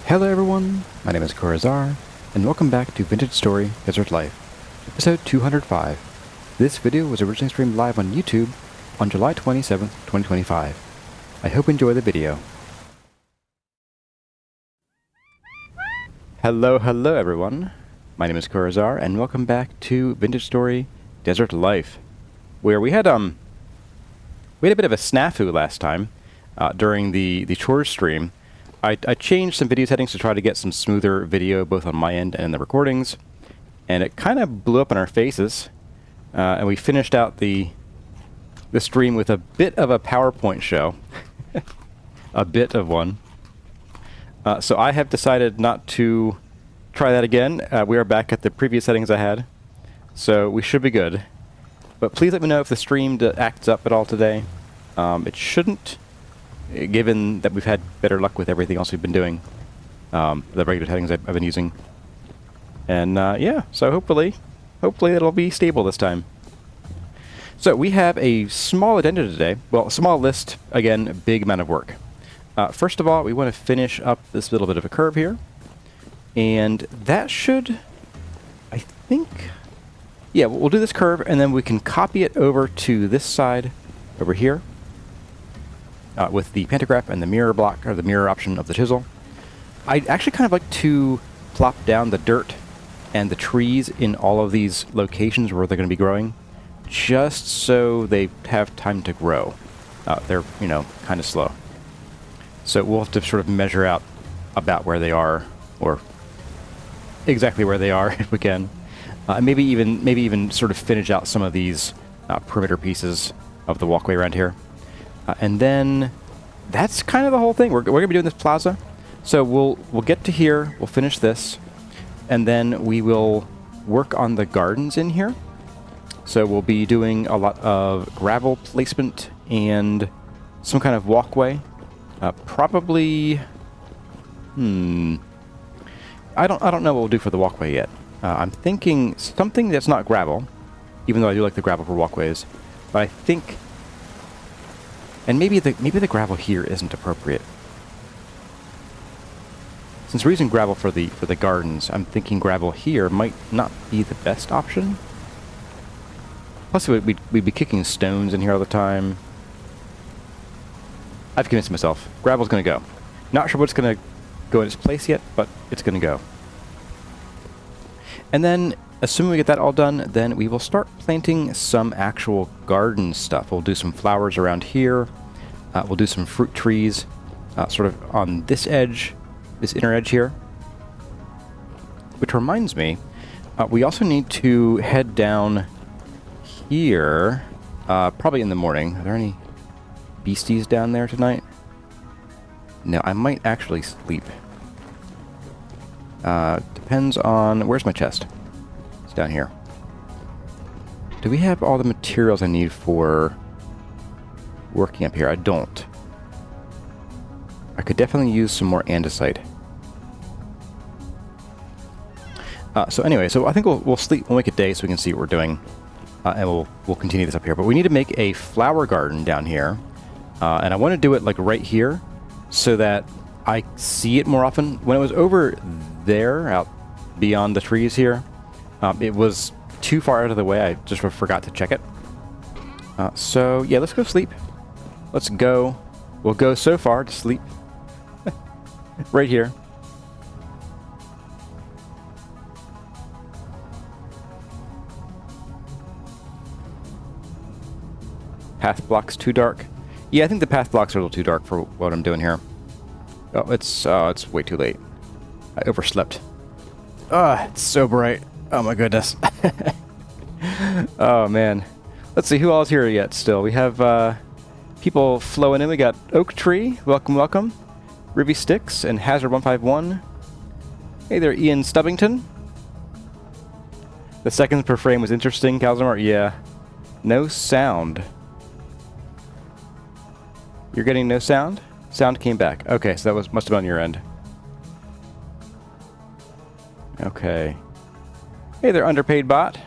Hello everyone, my name is Corazar, and welcome back to Vintage Story Desert Life, episode 205. This video was originally streamed live on YouTube on July 27th, 2025. I hope you enjoy the video. Hello everyone, my name is Corazar, and welcome back to Vintage Story Desert Life, where we had a bit of a snafu last time during the chores stream. I changed some video settings to try to get some smoother video both on my end and in the recordings, and it kind of blew up in our faces, and we finished out the stream with a bit of a PowerPoint show. A bit of one. So I have decided not to try that again. We are back at the previous settings I had, so we should be good. But please let me know if the stream acts up at all today. It shouldn't, given that we've had better luck with everything else we've been doing, the regular settings I've been using. And yeah, so hopefully it'll be stable this time. So we have a small agenda today. Well, a small list, again, a big amount of work. First of all, we want to finish up this little bit of a curve here. And that should, I think, yeah, we'll do this curve, and then we can copy it over to this side over here. With the pantograph and the mirror block, or the mirror option of the chisel. I'd actually kind of like to plop down the dirt and the trees in all of these locations where they're going to be growing, just so they have time to grow. They're, you know, kind of slow. So we'll have to sort of measure out about where they are, or exactly where they are if we can. Maybe even sort of finish out some of these perimeter pieces of the walkway around here. And then that's kind of the whole thing. We're going to be doing this plaza. So we'll get to here, we'll finish this, and then we will work on the gardens in here. So we'll be doing a lot of gravel placement and some kind of walkway. Probably, I don't know what we'll do for the walkway yet. I'm thinking something that's not gravel, even though I do like the gravel for walkways. But I think, and maybe the gravel here isn't appropriate. Since we're using gravel for the gardens, I'm thinking gravel here might not be the best option. Plus, we'd be kicking stones in here all the time. I've convinced myself. Gravel's going to go. Not sure what's going to go in its place yet, but it's going to go. And then, assuming we get that all done, then we will start planting some actual garden stuff. We'll do some flowers around here. We'll do some fruit trees sort of on this edge, this inner edge here. Which reminds me, we also need to head down here, probably in the morning. Are there any beasties down there tonight? No, I might actually sleep. Depends on... Where's my chest? It's down here. Do we have all the materials I need for working up here? I don't. I could definitely use some more andesite. So anyway, so I think we'll sleep. We'll make it day so we can see what we're doing, and we'll continue this up here. But we need to make a flower garden down here, and I want to do it like right here, so that I see it more often. When it was over there, out beyond the trees here, it was too far out of the way. I just forgot to check it. So yeah, let's go sleep. Let's go. We'll go so far to sleep. Right here. Path blocks too dark. Yeah, I think the path blocks are a little too dark for what I'm doing here. Oh, it's way too late. I overslept. It's so bright. Oh my goodness. Oh man. Let's see who all is here yet still. We have people flowing in. We got Oak Tree. Welcome. Ruby Sticks and Hazard 151. Hey there, Ian Stubbington. The seconds per frame was interesting, Calzamar. Yeah. No sound. You're getting no sound? Sound came back. Okay, so that must have been on your end. Okay. Hey there, Underpaid Bot.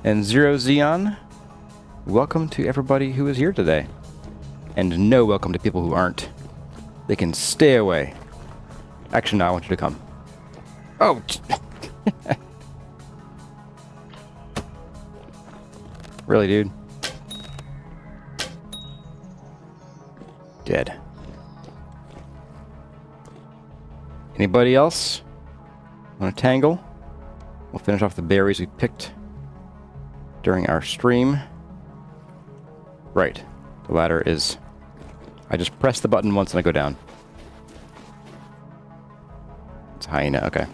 And Zero Xeon. Welcome to everybody who is here today. And no welcome to people who aren't. They can stay away. Actually, no, I want you to come. Oh! Really, dude? Dead. Anybody else want to tangle? We'll finish off the berries we picked during our stream. Right. The ladder is... I just press the button once and I go down. It's hyena, okay.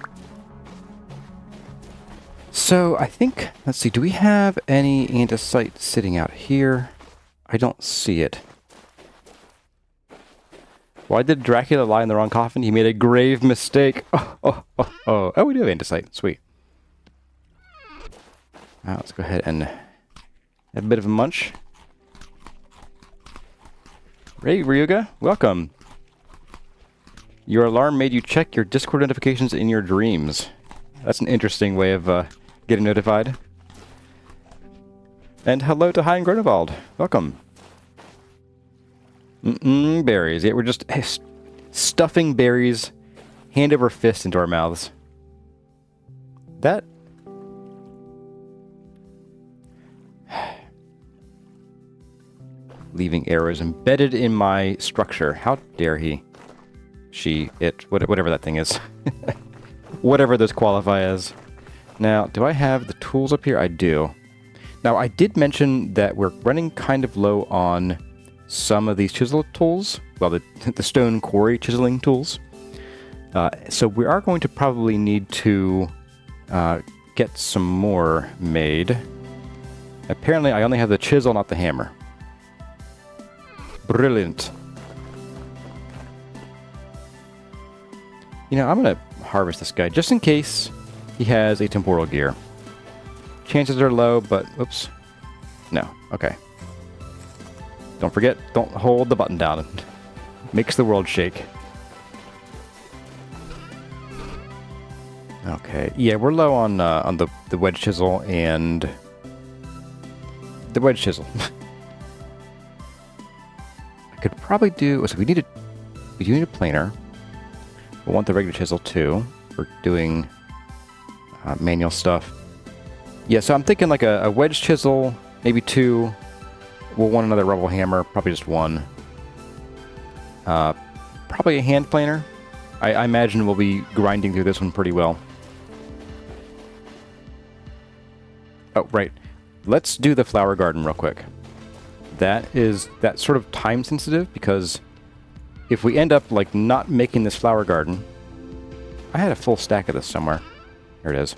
So, I think... Let's see, do we have any andesite sitting out here? I don't see it. Why did Dracula lie in the wrong coffin? He made a grave mistake. Oh, we do have andesite. Sweet. Now, let's go ahead and have a bit of a munch. Hey, Ryuga. Welcome. Your alarm made you check your Discord notifications in your dreams. That's an interesting way of getting notified. And hello to Hein Grunewald. Welcome. Berries. Yeah, we're just stuffing berries hand over fist into our mouths. That... Leaving arrows embedded in my structure. How dare he? She, it, whatever that thing is. Whatever those qualify as. Now, do I have the tools up here? I do. Now, I did mention that we're running kind of low on some of these chisel tools. Well, the stone quarry chiseling tools. So we are going to probably need to get some more made. Apparently, I only have the chisel, not the hammer. Brilliant. You know, I'm going to harvest this guy just in case he has a temporal gear. Chances are low, but... Oops. No. Okay. Don't forget, don't hold the button down. It makes the world shake. Okay. Yeah, we're low on the wedge chisel and... The wedge chisel. I could probably do... So we do need a planer. We'll want the regular chisel too. For doing manual stuff. Yeah, so I'm thinking like a wedge chisel, maybe 2. We'll want another rubble hammer, probably just 1. Probably a hand planer. I imagine we'll be grinding through this one pretty well. Oh, right. Let's do the flower garden real quick. That's sort of time sensitive because if we end up like not making this flower garden, I had a full stack of this somewhere. Here it is.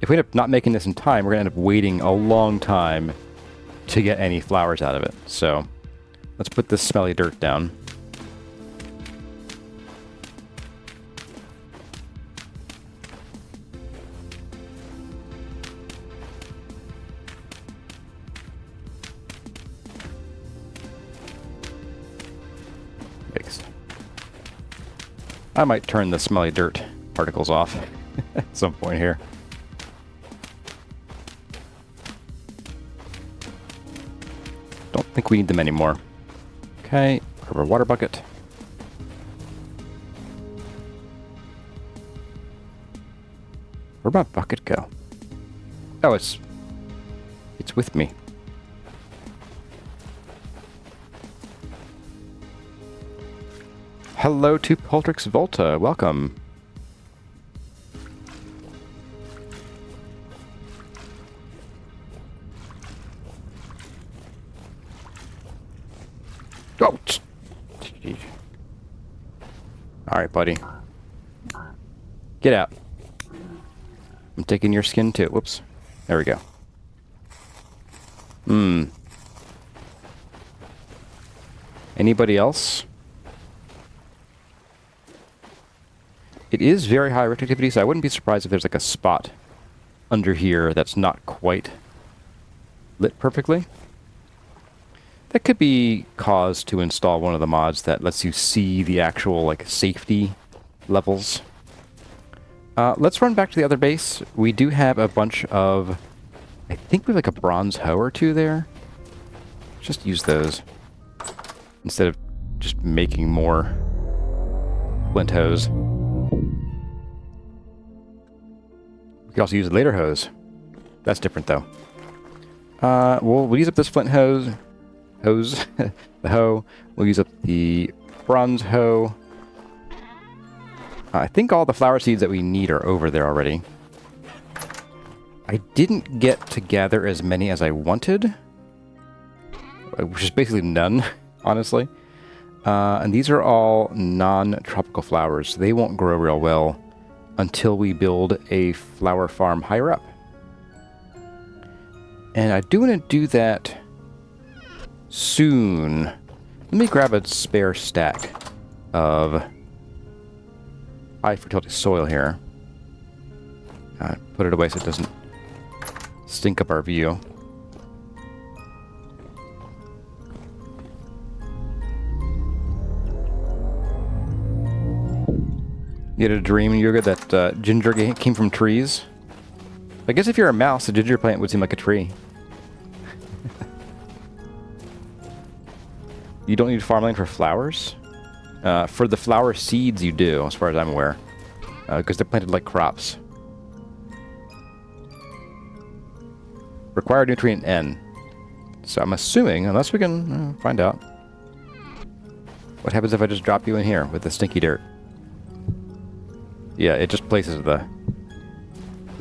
If we end up not making this in time, we're going to end up waiting a long time to get any flowers out of it. So let's put this smelly dirt down. Yikes. I might turn the smelly dirt particles off at some point here. Don't think we need them anymore. Okay, grab our water bucket. Where'd my bucket go? Oh, it's with me. Hello to Poltrix Volta, welcome. Oh! Alright, buddy. Get out. I'm taking your skin too. Whoops. There we go. Anybody else? It is very high reactivity, so I wouldn't be surprised if there's like a spot under here that's not quite lit perfectly. That could be cause to install one of the mods that lets you see the actual like safety levels. Let's run back to the other base. We do have a bunch of... I think we have like a bronze hoe or 2 there. Just use those instead of just making more flint hoes. can also use a later hose. That's different, though. We'll use up this flint hose. The hoe. We'll use up the bronze hoe. I think all the flower seeds that we need are over there already. I didn't get to gather as many as I wanted, which is basically none, honestly. And these are all non-tropical flowers. So they won't grow real well until we build a flower farm higher up. And I do want to do that soon. Let me grab a spare stack of high fertility soil here. Put it away so it doesn't stink up our view. You had a dream, Yoga, that ginger came from trees? I guess if you're a mouse, a ginger plant would seem like a tree. You don't need farmland for flowers? For the flower seeds you do, as far as I'm aware. Because they're planted like crops. Required nutrient N. So I'm assuming, unless we can find out. What happens if I just drop you in here with the stinky dirt? Yeah, it just places the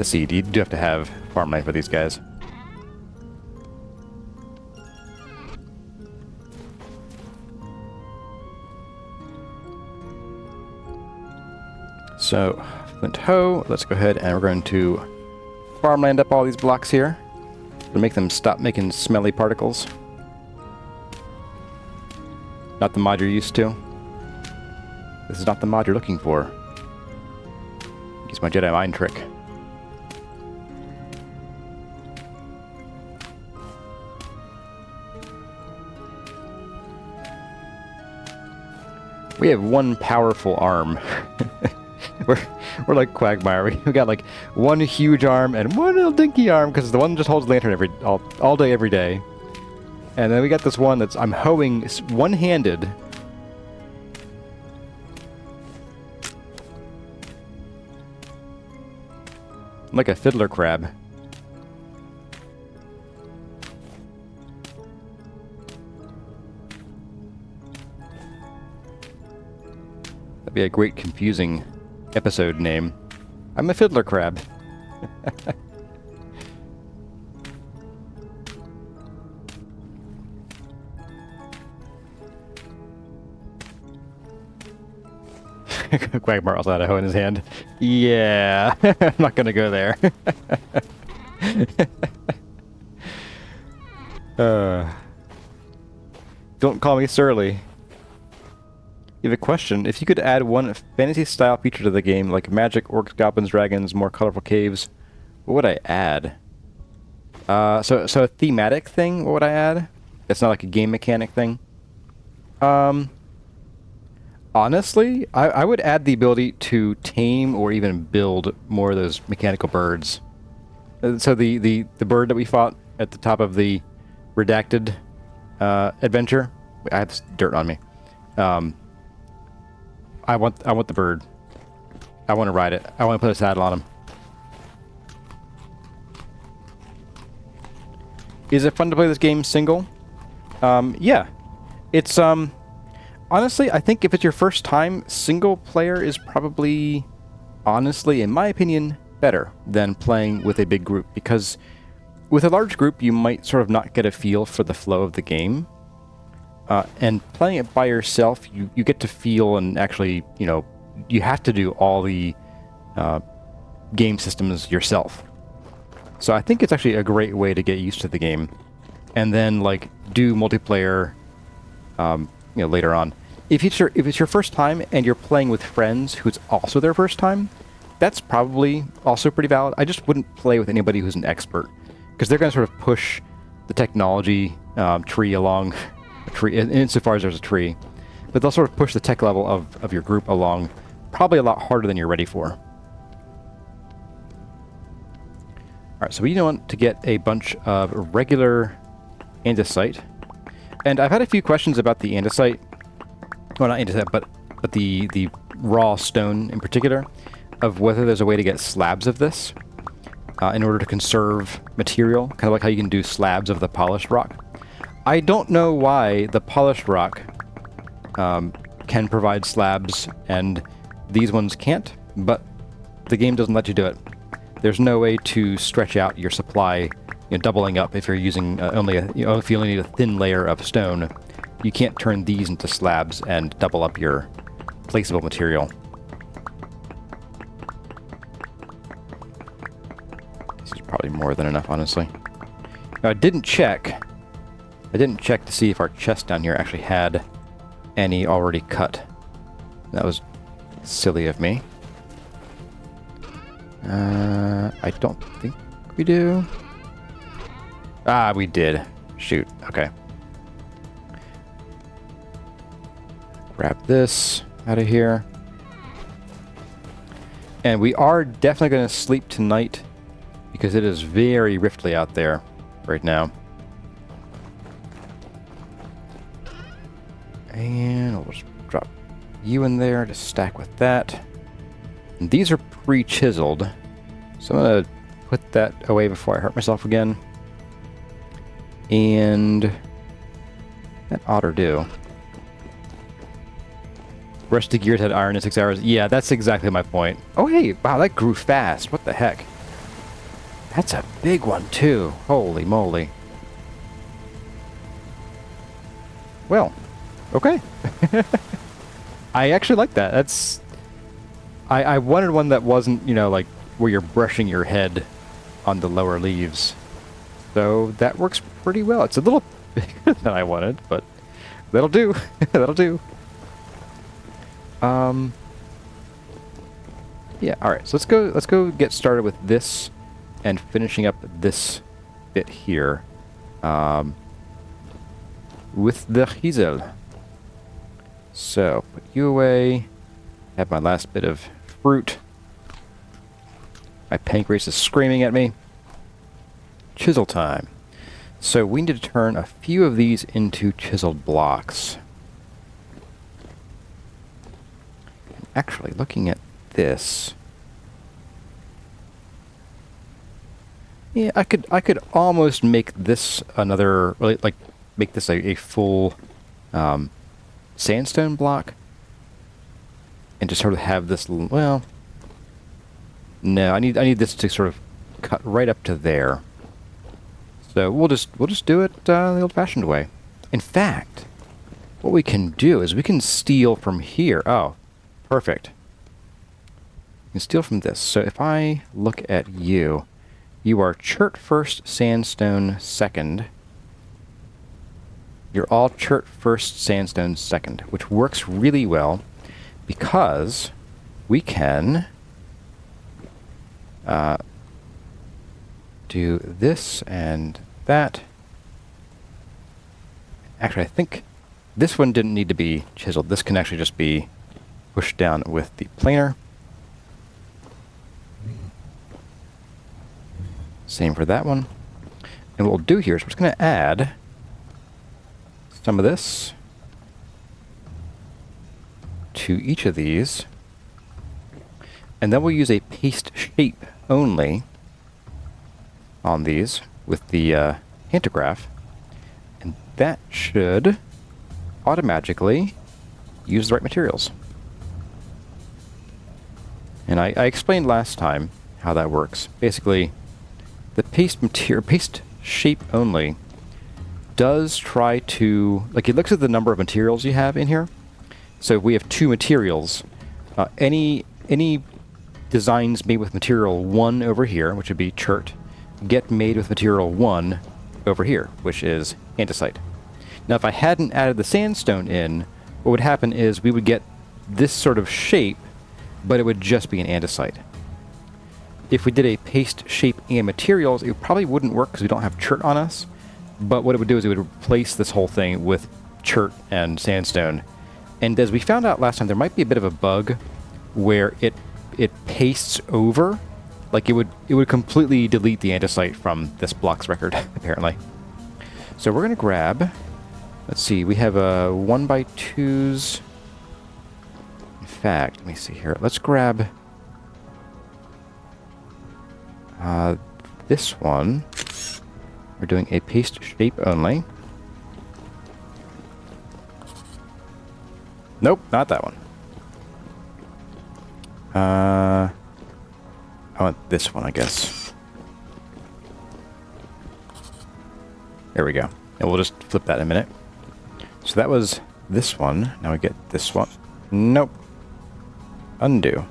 seed. You do have to have farmland for these guys. So, flint hoe. Let's go ahead and we're going to farmland up all these blocks here to make them stop making smelly particles. Not the mod you're used to. This is not the mod you're looking for. Use my Jedi mind trick. We have one powerful arm. We're like Quagmire. We got like one huge arm and one little dinky arm because the one just holds the lantern all day, every day. And then we got this one that's I'm hoeing one-handed. Like a fiddler crab. That'd be a great confusing episode name. I'm a fiddler crab. Quagmire also had a hoe in his hand. Yeah, I'm not gonna go there. Don't call me surly. You have a question. If you could add one fantasy-style feature to the game, like magic, orcs, goblins, dragons, more colorful caves, what would I add? So a thematic thing, what would I add? It's not like a game mechanic thing. Honestly, I would add the ability to tame or even build more of those mechanical birds. So the bird that we fought at the top of the redacted adventure. I have this dirt on me. I want the bird. I want to ride it. I want to put a saddle on him. Is it fun to play this game single? Yeah. It's honestly, I think if it's your first time, single player is probably, honestly, in my opinion, better than playing with a big group. Because with a large group, you might sort of not get a feel for the flow of the game. And playing it by yourself, you get to feel and actually, you have to do all the game systems yourself. So I think it's actually a great way to get used to the game. And then, do multiplayer later on. If it's your first time and you're playing with friends who's also their first time, that's probably also pretty valid. I just wouldn't play with anybody who's an expert, because they're going to sort of push the technology tree along a tree, insofar as there's a tree. But they'll sort of push the tech level of your group along probably a lot harder than you're ready for. Alright, so we want to get a bunch of regular andesite. And I've had a few questions about the andesite. Well, not andesite, but the raw stone in particular, of whether there's a way to get slabs of this. in order to conserve material, kind of like how you can do slabs of the polished rock. I don't know why the polished rock can provide slabs and these ones can't, but the game doesn't let you do it. There's no way to stretch out your supply, doubling up if you're using if you only need a thin layer of stone. You can't turn these into slabs and double up your placeable material. This is probably more than enough, honestly. Now, I didn't check to see if our chest down here actually had any already cut. That was silly of me. I don't think we do. Ah, we did. Shoot. Okay. Grab this out of here. And we are definitely going to sleep tonight because it is very riftly out there right now. And we'll just drop you in there to stack with that. And these are pre-chiseled, so I'm going to put that away before I hurt myself again. And that ought to do. Rusty gears had iron in 6 hours. Yeah, that's exactly my point. Oh, hey, wow, that grew fast. What the heck? That's a big one, too. Holy moly. Well, okay. I actually like that. That's... I wanted one that wasn't, like where you're brushing your head on the lower leaves. So that works pretty well. It's a little bigger than I wanted, but that'll do. That'll do. Yeah, alright, so let's go get started with this and finishing up this bit here. With the Chisel. So, put you away. Have my last bit of fruit. My pancreas is screaming at me. Chisel time. So we need to turn a few of these into chiseled blocks. Actually, looking at this, yeah, I could almost make this another, like make this a full sandstone block, and just sort of have this. Well, no, I need this to sort of cut right up to there. So we'll just do it the old-fashioned way. In fact, what we can do is we can steal from here. Oh. Perfect. You can steal from this. So if I look at you, you are chert first, sandstone second. You're all chert first, sandstone second, which works really well because we can do this and that. Actually, I think this one didn't need to be chiseled. This can actually just be pushed down with the planer. Same for that one. And what we'll do here is we're just going to add some of this to each of these. And then we'll use a paste shape only on these with the pantograph. And that should automatically use the right materials. And I explained last time how that works. Basically, the paste shape only does try to, like, it looks at the number of materials you have in here. So if we have 2 materials, any designs made with material 1 over here, which would be chert, get made with material 1 over here, which is andesite. Now, if I hadn't added the sandstone in, what would happen is we would get this sort of shape, but it would just be an andesite. If we did a paste shape and materials, it probably wouldn't work because we don't have chert on us. But what it would do is it would replace this whole thing with chert and sandstone. And as we found out last time, there might be a bit of a bug where it pastes over. Like it would completely delete the andesite from this block's record, apparently. So we're going to grab, let's see, we have a 1x2s. In fact, let me see here. Let's grab This one, we're doing a paste shape only. Nope, not that one. I want this one, I guess. There we go. And we'll just flip that in a minute. So that was this one. Now we get this one. Nope. Undo.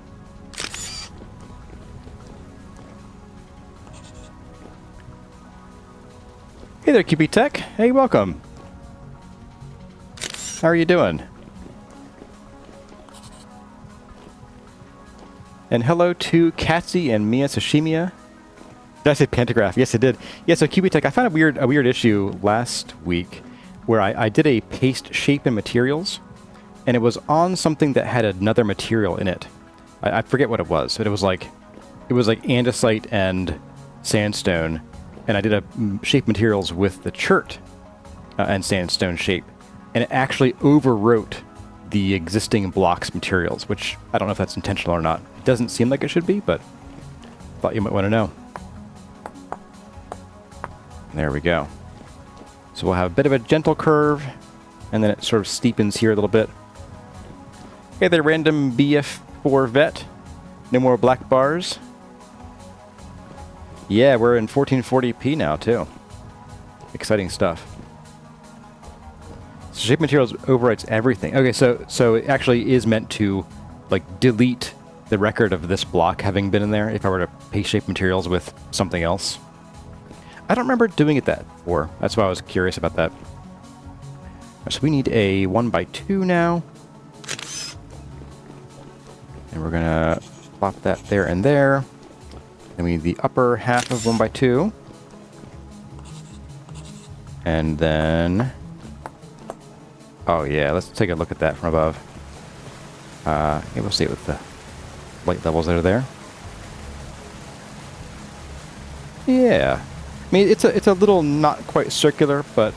Hey there, QB Tech. Hey, welcome. How are you doing? And hello to Katsy and Mia Sashimia. Did I say pantograph? Yes, I did. Yeah, so QB Tech, I found a weird issue last week where I did a paste shape and materials, and it was on something that had another material in it. I forget what it was, but it was like andesite and sandstone, and I did a shape materials with the chert and sandstone shape, and it actually overwrote the existing blocks materials, which I don't know if that's intentional or not. It doesn't seem like it should be, but thought you might want to know. There we go. So we'll have a bit of a gentle curve, and then it sort of steepens here a little bit. Okay, the random BF4 vet. No more black bars. Yeah, we're in 1440p now, too. Exciting stuff. So shape materials overwrites everything. Okay, so it actually is meant to, like, delete the record of this block having been in there if I were to paste shape materials with something else. I don't remember doing it that before. That's why I was curious about that. So we need a 1x2 now. And we're gonna plop that there and there. Then we need the upper half of 1x2. And then... oh yeah, let's take a look at that from above. Yeah, we'll see it with the light levels that are there. Yeah. I mean, it's a little not quite circular, but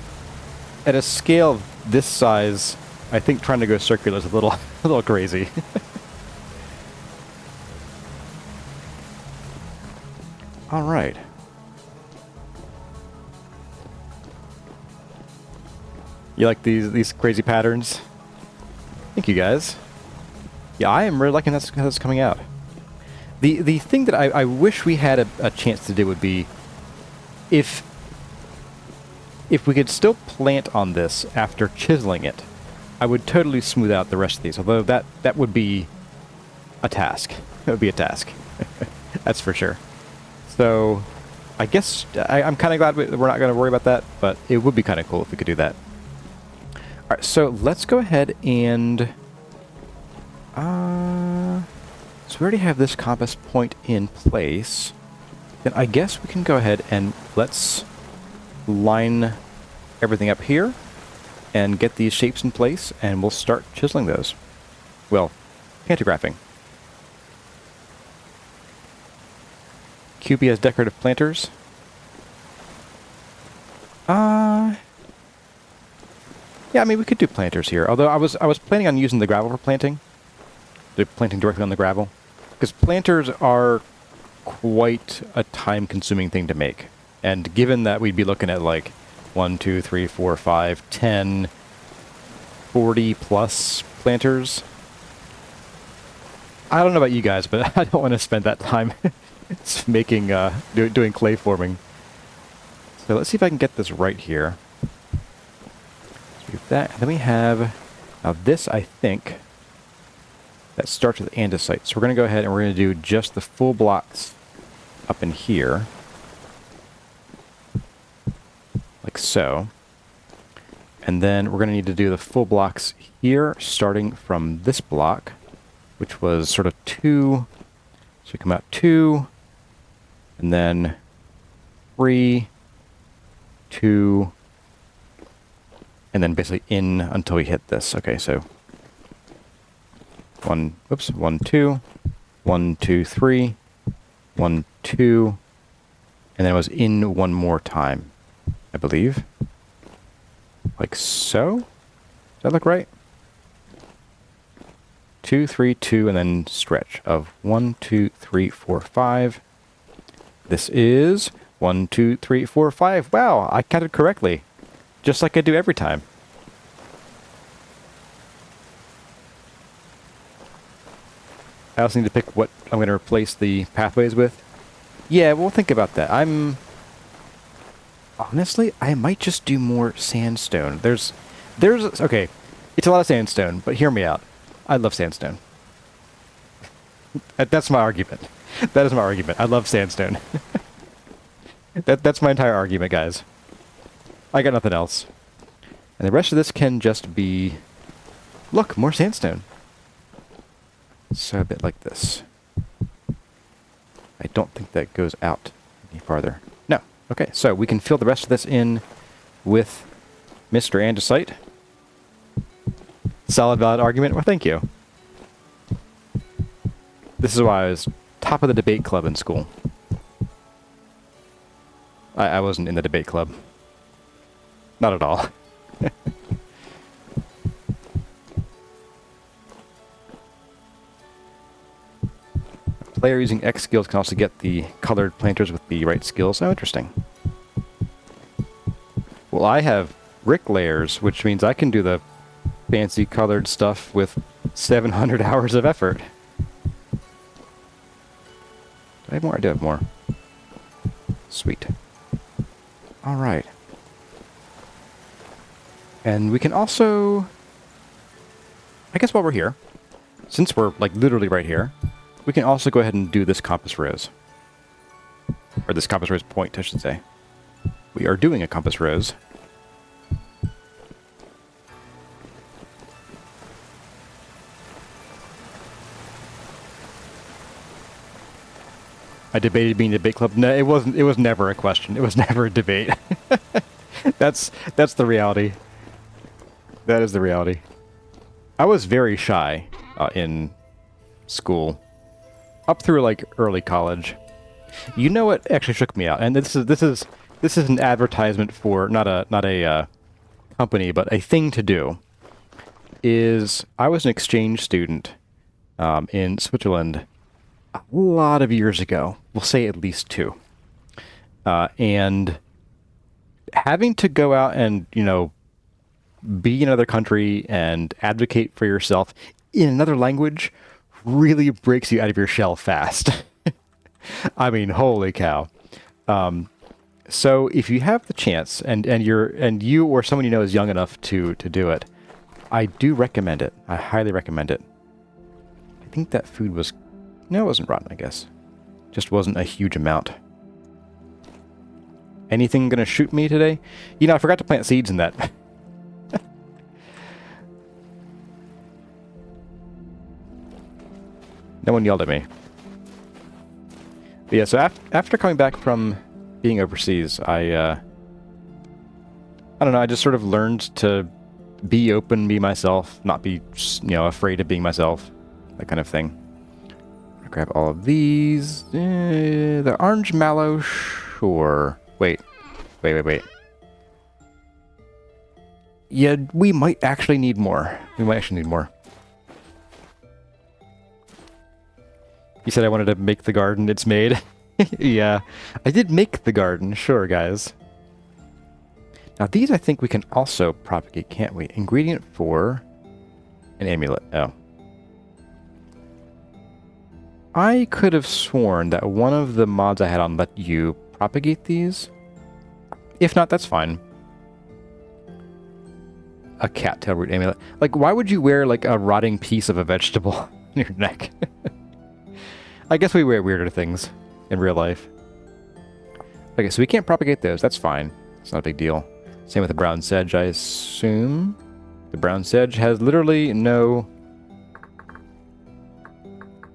at a scale of this size, I think trying to go circular is a little crazy. All right. You like these crazy patterns? Thank you, guys. Yeah, I am really liking how that's coming out. The thing that I wish we had a chance to do would be if we could still plant on this after chiseling it, I would totally smooth out the rest of these. Although that would be a task. It would be a task. That's for sure. So I guess I'm kind of glad we're not going to worry about that, but it would be kind of cool if we could do that. All right, so let's go ahead and... so we already have this compass point in place. Then I guess we can go ahead and let's line everything up here and get these shapes in place, and we'll start chiseling those. Well, pantographing. QB has decorative planters. Yeah, I mean, we could do planters here. Although I was planning on using the gravel for planting. They're planting directly on the gravel. Because planters are quite a time-consuming thing to make. And given that we'd be looking at like 1, 2, 3, 4, 5, 10, 40-plus planters. I don't know about you guys, but I don't want to spend that time making, doing clay forming. So let's see if I can get this right here. So we have that. And then we have, now this I think, that starts with andesite. So we're going to go ahead and we're going to do just the full blocks up in here. Like so. And then we're going to need to do the full blocks here, starting from this block, which was sort of 2. So we come out 2, and then 3, 2, and then basically in until we hit this. Okay, so 1, 2, 1, 2, 3, 1, 2, and then it was in one more time, I believe. Like so? Does that look right? 2, 3, 2, and then stretch of 1, 2, 3, 4, 5. This is 1, 2, 3, 4, 5. Wow, I counted correctly. Just like I do every time. I also need to pick what I'm going to replace the pathways with. Yeah, we'll think about that. Honestly, I might just do more sandstone. Okay, it's a lot of sandstone, but hear me out. I love sandstone. That's my argument. That is my argument. I love sandstone. That's my entire argument, guys. I got nothing else. And the rest of this can just be... Look, more sandstone. So a bit like this. I don't think that goes out any farther. No. Okay, so we can fill the rest of this in with Mr. Andesite. Solid, valid argument. Well, thank you. This is why I was top of the debate club in school. I wasn't in the debate club. Not at all. A player using X skills can also get the colored planters with the right skills. Oh, interesting. Well, I have Bricklayers, which means I can do the fancy colored stuff with 700 hours of effort. Do I have more? I do have more. Sweet. Alright. And we can also... I guess while we're here, since we're, like, literally right here, we can also go ahead and do this compass rose. Or this compass rose point, I should say. We are doing a compass rose. I debated being a debate club. No, it wasn't. It was never a question. It was never a debate. That's the reality. That is the reality. I was very shy in school, up through like early college. You know what actually shook me out, and this is an advertisement for not a company, but a thing to do. Is I was an exchange student in Switzerland. A lot of years ago, we'll say at least 2. And having to go out and, you know, be in another country and advocate for yourself in another language really breaks you out of your shell fast. I mean, holy cow. So if you have the chance and you or someone you know is young enough to do it, I do recommend it. I highly recommend it. I think that food was... No, it wasn't rotten, I guess. Just wasn't a huge amount. Anything gonna shoot me today? You know, I forgot to plant seeds in that. No one yelled at me. But yeah, so after coming back from being overseas, I don't know, I just sort of learned to be open, be myself, not be, you know, afraid of being myself, that kind of thing. Grab all of these. The orange mallow, sure. Wait. Yeah, we might actually need more. You said I wanted to make the garden. It's made. Yeah, I did make the garden. Sure, guys. Now these I think we can also propagate, can't we? Ingredient for an amulet. Oh. I could have sworn that one of the mods I had on let you propagate these. If not, that's fine. A cattail root amulet. Like, why would you wear, like, a rotting piece of a vegetable on your neck? I guess we wear weirder things in real life. Okay, so we can't propagate those. That's fine. It's not a big deal. Same with the brown sedge, I assume. The brown sedge has literally no...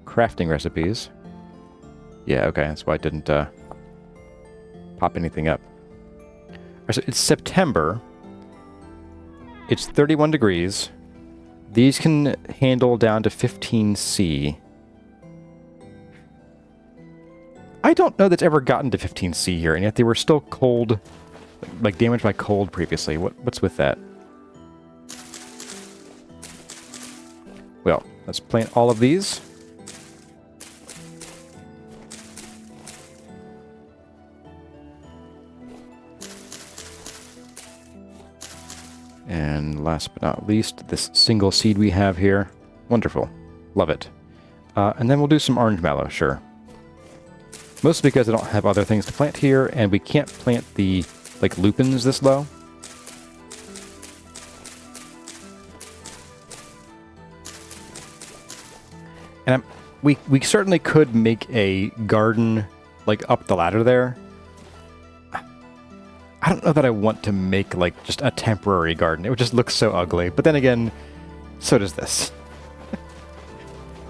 crafting recipes. Yeah, okay, that's why I didn't pop anything up. So it's September. It's 31 degrees. These can handle down to 15C. I don't know that's ever gotten to 15C here, and yet they were still cold, like damaged by cold previously. What's with that? Well, let's plant all of these. And last but not least, this single seed we have here. Wonderful. Love it. And then we'll do some orange mallow, sure. Mostly because I don't have other things to plant here, and we can't plant the, like, lupins this low. And we certainly could make a garden, like, up the ladder there. I don't know that I want to make, like, just a temporary garden. It would just look so ugly. But then again, so does this.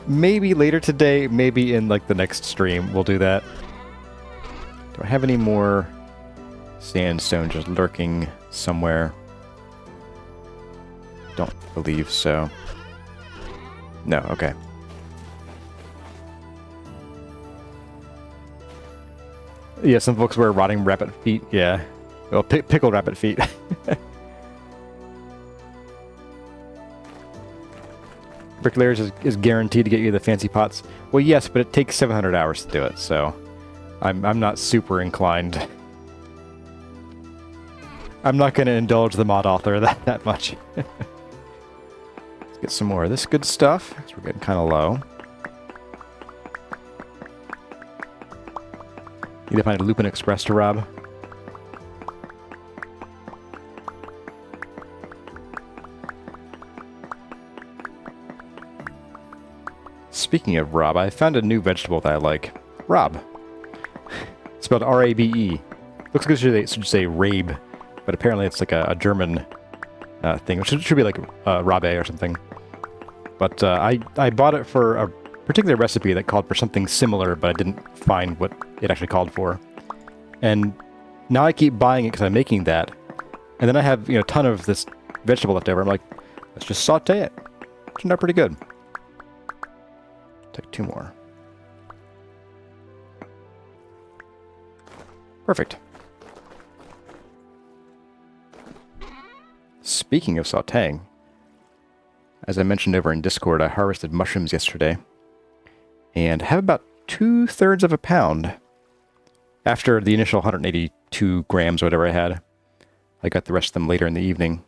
Maybe later today, maybe in, like, the next stream, we'll do that. Do I have any more sandstone just lurking somewhere? Don't believe so. No, okay. Yeah, some folks wear rotting rabbit feet. Yeah. Well, pickled rabbit feet. Bricklayers is guaranteed to get you the fancy pots. Well, yes, but it takes 700 hours to do it, so I'm not super inclined. I'm not going to indulge the mod author that much. Let's get some more of this good stuff, because we're getting kind of low. Need to find a Lupin Express to rob. Speaking of rob, I found a new vegetable that I like. Rob. Spelled R-A-B-E. Looks like it should say rabe, but apparently it's like a German thing, which should be like rabe or something. But I bought it for a particular recipe that called for something similar, but I didn't find what it actually called for. And now I keep buying it because I'm making that. And then I have, a ton of this vegetable left over. I'm like, let's just saute it. Turned out pretty good. Take 2 more. Perfect. Speaking of sauteing, as I mentioned over in Discord, I harvested mushrooms yesterday and have about 2/3 of a pound after the initial 182 grams or whatever I had. I got the rest of them later in the evening,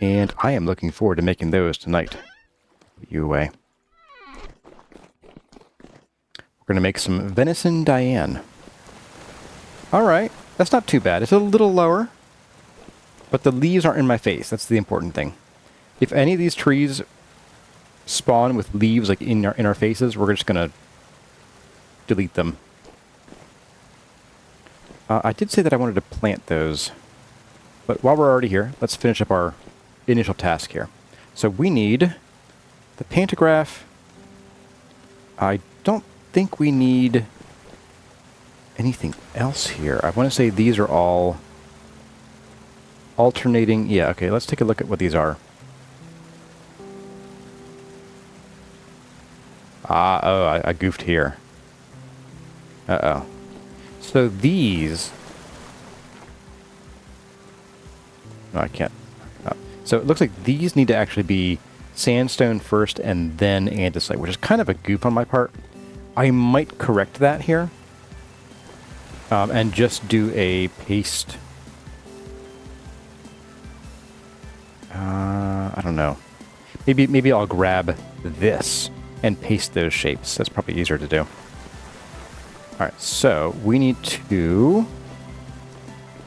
and I am looking forward to making those tonight. Put you away. We're going to make some venison Diane. Alright, that's not too bad. It's a little lower, but the leaves aren't in my face. That's the important thing. If any of these trees spawn with leaves like in our faces, we're just going to delete them. I did say that I wanted to plant those, but while we're already here, let's finish up our initial task here. So we need the pantograph. I don't think we need anything else here. I want to say these are all alternating. Yeah, okay, let's take a look at what these are. I goofed here. Uh-oh. So these... No, I can't. So it looks like these need to actually be sandstone first and then andesite, which is kind of a goof on my part. I might correct that here. And just do a paste. I don't know. Maybe I'll grab this and paste those shapes. That's probably easier to do. Alright, so we need to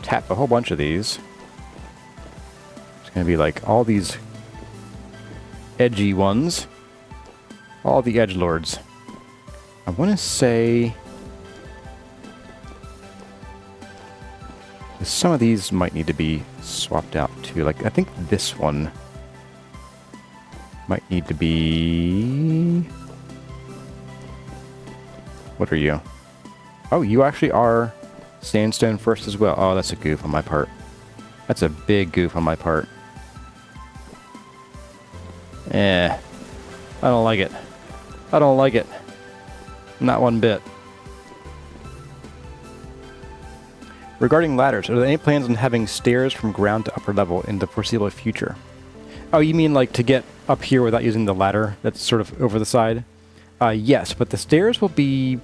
tap a whole bunch of these. It's going to be like all these edgy ones. All the edgelords. I want to say... some of these might need to be swapped out too. Like, I think this one might need to be... What are you? Oh, you actually are sandstone first as well. Oh, that's a goof on my part. That's a big goof on my part. I don't like it. I don't like it. Not one bit. Regarding ladders, are there any plans on having stairs from ground to upper level in the foreseeable future? Oh, you mean like to get up here without using the ladder that's sort of over the side? Yes, but the stairs will be...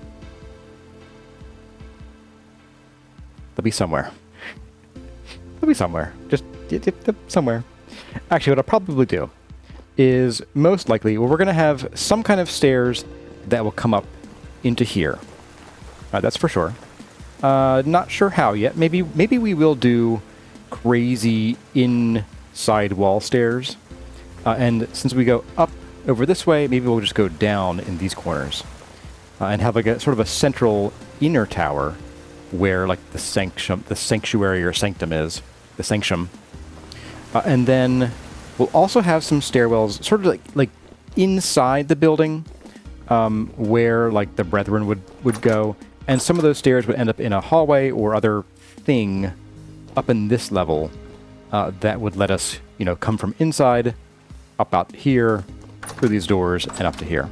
They'll be somewhere. They'll be somewhere. Just somewhere. Actually, what I'll probably do is most likely, well, we're going to have some kind of stairs that will come up into here. That's for sure. Not sure how yet. Maybe we will do crazy inside wall stairs. And since we go up over this way, maybe we'll just go down in these corners. And have like a sort of a central inner tower where like the sanctuary or sanctum is. The sanctum. And then we'll also have some stairwells sort of like inside the building where like the brethren would go. And some of those stairs would end up in a hallway or other thing up in this level that would let us, you know, come from inside, up out here, through these doors, and up to here.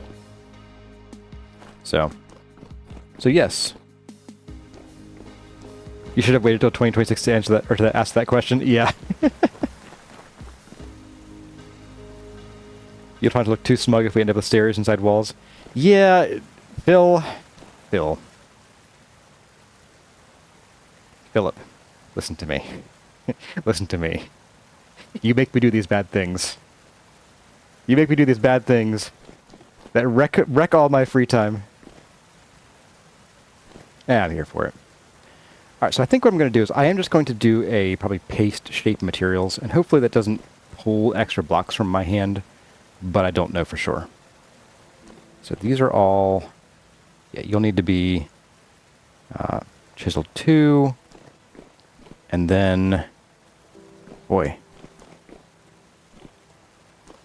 So yes. You should have waited till 2026 to answer that, or to ask that question. Yeah. You'll try to look too smug if we end up with stairs inside walls. Yeah, Philip, listen to me. Listen to me. You make me do these bad things. You make me do these bad things that wreck all my free time. I'm here for it. Alright, so I think what I'm going to do is I am just going to do a probably paste shape materials, and hopefully that doesn't pull extra blocks from my hand, but I don't know for sure. So these are all... Yeah, you'll need to be chiseled 2, and then... Boy.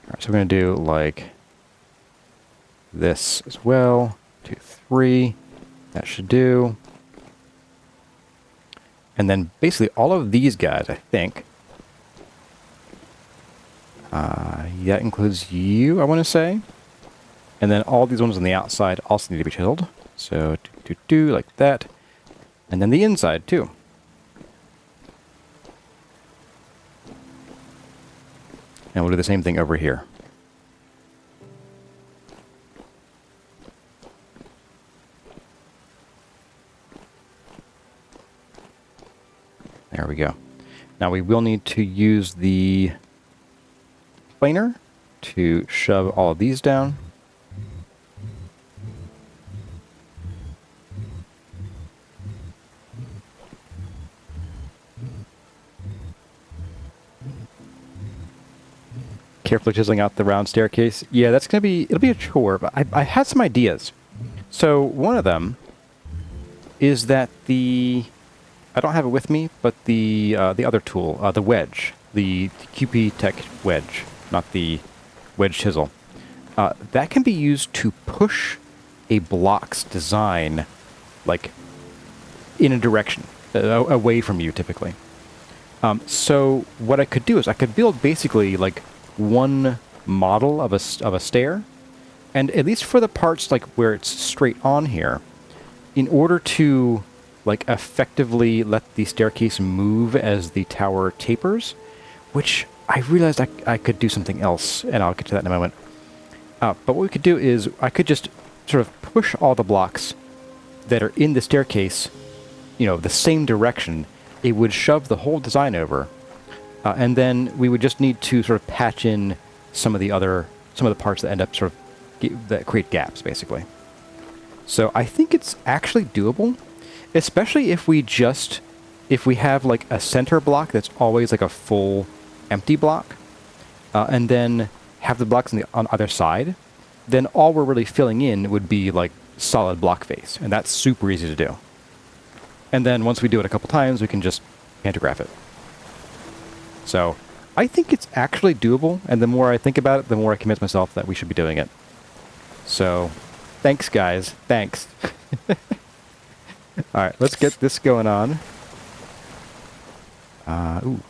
Alright, so we're going to do like this as well. 2, 3. That should do. And then basically all of these guys, I think. That includes you, I want to say. And then all these ones on the outside also need to be chiseled. So, like that. And then the inside, too. And we'll do the same thing over here. There we go. Now we will need to use the planer to shove all of these down. Carefully chiseling out the round staircase. Yeah, that's gonna be, it'll be a chore, but I had some ideas. So one of them is that I don't have it with me, but the other tool, the wedge, the QP Tech wedge, not the wedge chisel, that can be used to push a block's design, like, in a direction, away from you, typically. So what I could do is I could build basically, like, one model of a stair, and at least for the parts, like, where it's straight on here, in order to... like, effectively let the staircase move as the tower tapers, which I realized I could do something else, and I'll get to that in a moment. But what we could do is, I could just sort of push all the blocks that are in the staircase, you know, the same direction. It would shove the whole design over, and then we would just need to sort of patch in some of the parts that end up sort of, that create gaps, basically. So I think it's actually doable. Especially if we have like a center block that's always like a full empty block, and then have the blocks on either side, then all we're really filling in would be like solid block face, and that's super easy to do. And then once we do it a couple times, we can just pantograph it. So I think it's actually doable, and the more I think about it, the more I convince myself that we should be doing it. So thanks, guys. Thanks. Alright, let's get this going on. Ooh.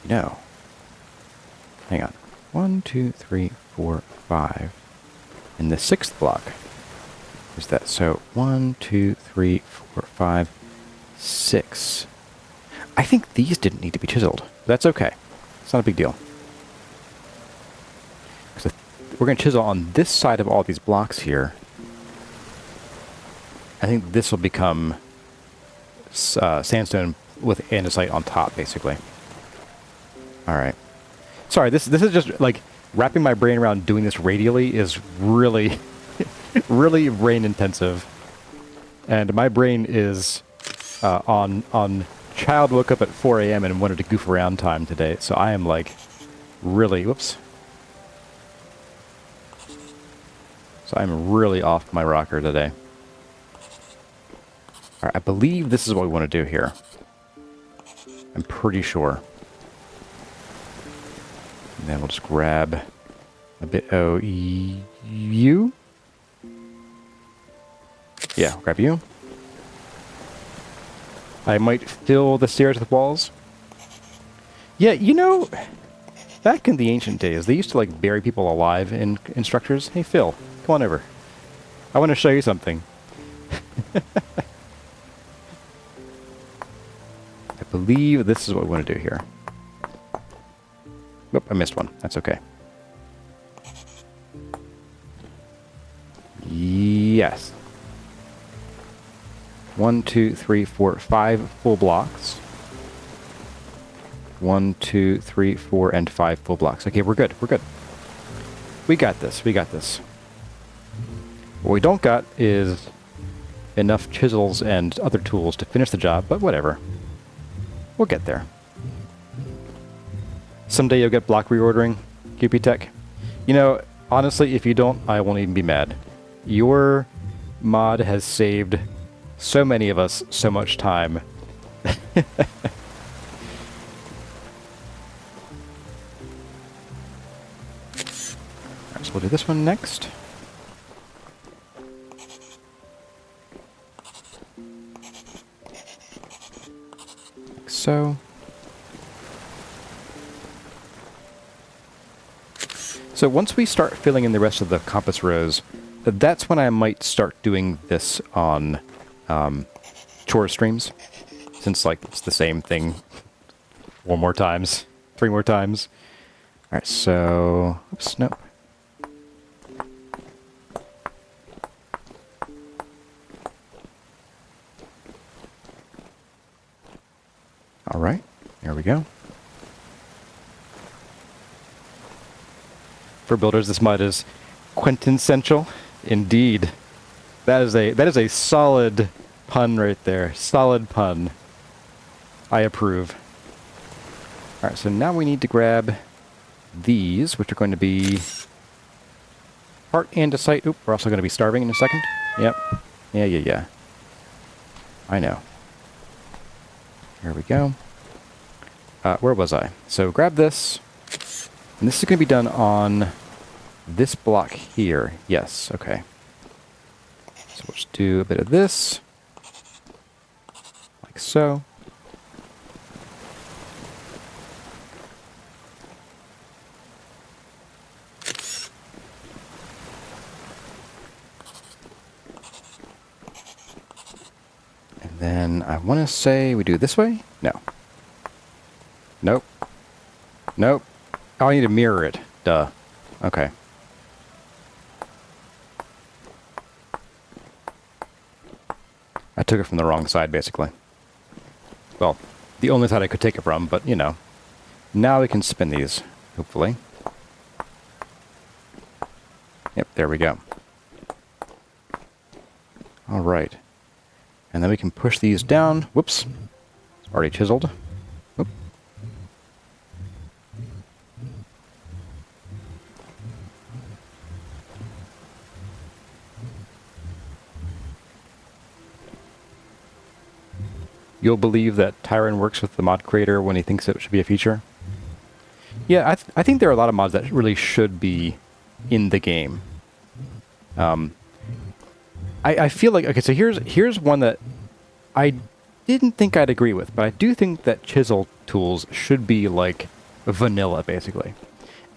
No. Hang on. 1, 2, 3, 4, 5. And the 6th block is that. So 1, 2, 3, 4, 5, 6. I think these didn't need to be chiseled. That's okay. It's not a big deal. Because we're going to chisel on this side of all these blocks here. I think this will become sandstone with andesite on top, basically. All right. Sorry, this is just like wrapping my brain around doing this radially is really, really brain intensive, and my brain is on child woke up at 4 a.m. and wanted to goof around time today, so I am like really whoops. So I'm really off my rocker today. All right, I believe this is what we want to do here. I'm pretty sure. And then we'll just grab a bit of you. Yeah, grab you. I might fill the stairs with walls. Yeah, you know, back in the ancient days, they used to like bury people alive in structures. Hey, Phil, come on over. I want to show you something. I believe this is what we want to do here. Oop, I missed one. That's okay. Yes. 1, 2, 3, 4, 5 full blocks. 1, 2, 3, 4, and 5 full blocks. Okay, we're good. We're good. We got this. We got this. What we don't got is enough chisels and other tools to finish the job, but whatever. We'll get there. Someday you'll get block reordering, QP Tech. You know, honestly, if you don't, I won't even be mad. Your mod has saved so many of us so much time. Alright, so we'll do this one next. Like so. So once we start filling in the rest of the compass rows, that's when I might start doing this on chore streams, since like it's the same thing 4 more times, 3 more times. All right, so oops, nope. All right, there we go. For builders, this mod is quintessential, indeed. That is a solid pun right there. Solid pun. I approve. All right, so now we need to grab these, which are going to be part andesite. Oop, we're also going to be starving in a second. Yep. Yeah. I know. Here we go. Where was I? So grab this. And this is going to be done on this block here. Yes, okay. So we'll just do a bit of this. Like so. And then I want to say we do it this way? No. Nope. Nope. Oh, I need to mirror it. Duh. Okay. I took it from the wrong side, basically. Well, the only side I could take it from, but, you know. Now we can spin these, hopefully. Yep, there we go. All right. And then we can push these down. Whoops. It's already chiseled. Whoop. You'll believe that Tyron works with the mod creator when he thinks it should be a feature? Yeah, I think there are a lot of mods that really should be in the game. I feel like, okay, so here's one that I didn't think I'd agree with, but I do think that ChiselTools should be like vanilla, basically.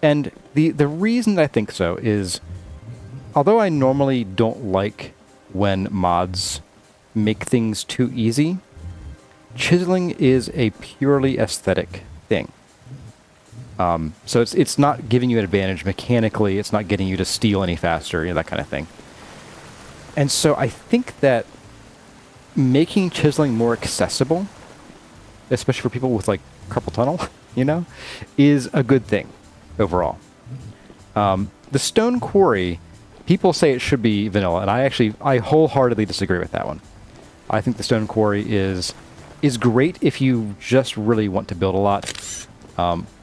And the reason I think so is, although I normally don't like when mods make things too easy, chiseling is a purely aesthetic thing. So it's not giving you an advantage mechanically, it's not getting you to steal any faster, you know, that kind of thing. And so I think that making chiseling more accessible especially for people with like carpal tunnel, you know, is a good thing overall. The stone quarry, people say it should be vanilla, and I wholeheartedly disagree with that one. I think the stone quarry is great if you just really want to build a lot.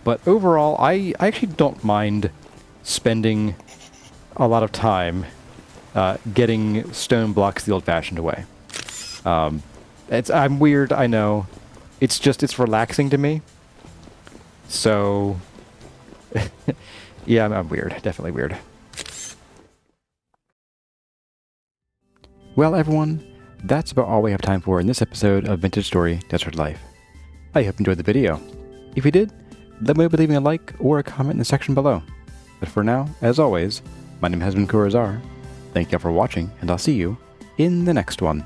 But overall, I actually don't mind spending a lot of time getting stone blocks the old-fashioned way. I'm weird, I know. It's relaxing to me. So, yeah, I'm weird. Definitely weird. Well, everyone, that's about all we have time for in this episode of Vintage Story Desert Life. I hope you enjoyed the video. If you did, let me know by leaving a like or a comment in the section below. But for now, as always, my name has been CobbleSkulls. Thank you all for watching, and I'll see you in the next one.